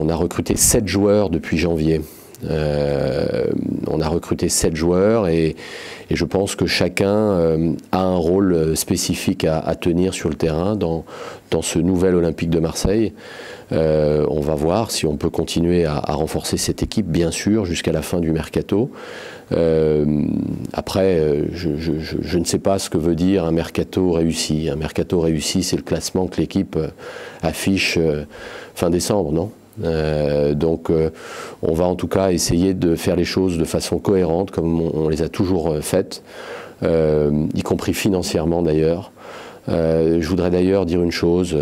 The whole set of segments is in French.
On a recruté 7 joueurs depuis janvier. On a recruté 7 joueurs et je pense que chacun a un rôle spécifique à tenir sur le terrain dans ce nouvel Olympique de Marseille. On va voir si on peut continuer à renforcer cette équipe, bien sûr, jusqu'à la fin du mercato. Après, je ne sais pas ce que veut dire un mercato réussi. Un mercato réussi, c'est le classement que l'équipe affiche fin décembre, non ? Donc on va en tout cas essayer de faire les choses de façon cohérente comme on les a toujours faites, y compris financièrement d'ailleurs. Je voudrais d'ailleurs dire une chose,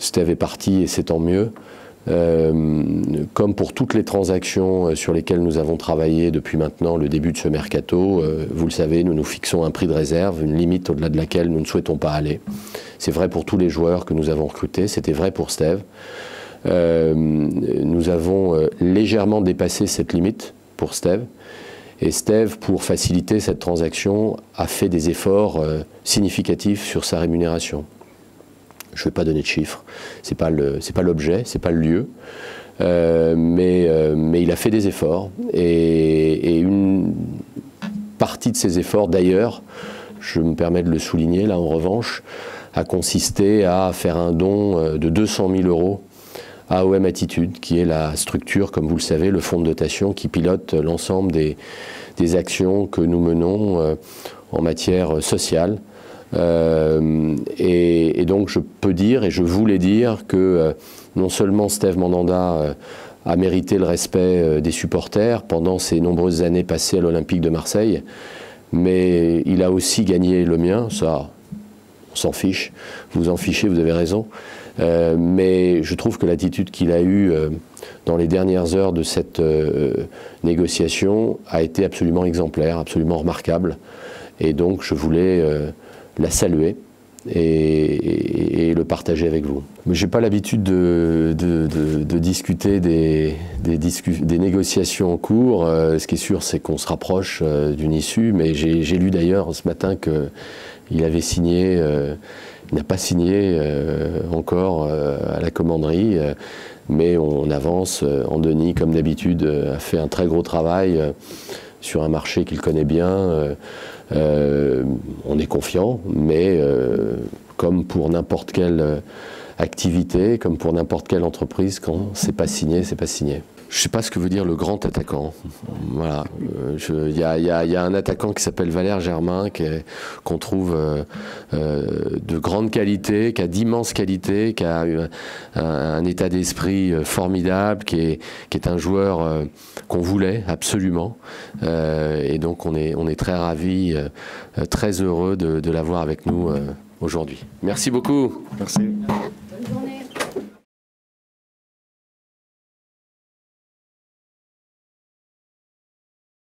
Steve est parti et c'est tant mieux. Comme pour toutes les transactions sur lesquelles nous avons travaillé depuis maintenant le début de ce mercato, vous le savez, nous nous fixons un prix de réserve, une limite au-delà de laquelle nous ne souhaitons pas aller. C'est vrai pour tous les joueurs que nous avons recrutés, c'était vrai pour Steve. Nous avons légèrement dépassé cette limite pour Steve. Et Steve, pour faciliter cette transaction, a fait des efforts significatifs sur sa rémunération. Je ne vais pas donner de chiffres, c'est pas l'objet, c'est pas le lieu, mais il a fait des efforts et une partie de ces efforts, d'ailleurs, je me permets de le souligner là en revanche, a consisté à faire un don de 200 000 € à OM Attitude, qui est la structure, comme vous le savez, le fonds de dotation qui pilote l'ensemble des actions que nous menons en matière sociale. Et donc je peux dire, et je voulais dire, que non seulement Steve Mandanda a mérité le respect des supporters pendant ces nombreuses années passées à l'Olympique de Marseille, mais il a aussi gagné le mien, ça on s'en fiche, vous en fichez, vous avez raison. Mais je trouve que l'attitude qu'il a eue dans les dernières heures de cette négociation a été absolument exemplaire, absolument remarquable. Et donc je voulais la saluer et le partager avec vous. Je n'ai pas l'habitude de discuter des négociations en cours. Ce qui est sûr, c'est qu'on se rapproche d'une issue. Mais j'ai lu d'ailleurs ce matin qu'il avait signé... il n'a pas signé encore à la commanderie, mais on avance. Andenis, comme d'habitude, a fait un très gros travail sur un marché qu'il connaît bien. On est confiant, mais comme pour n'importe quelle activité, comme pour n'importe quelle entreprise, quand c'est pas signé, c'est pas signé. Je ne sais pas ce que veut dire le grand attaquant. Voilà. Il y a un attaquant qui s'appelle Valère Germain, qu'on trouve de grande qualité, qui a d'immenses qualités, qui a un état d'esprit formidable, qui est un joueur qu'on voulait absolument. Et donc on est très ravis, très heureux de l'avoir avec nous aujourd'hui. Merci beaucoup. Merci.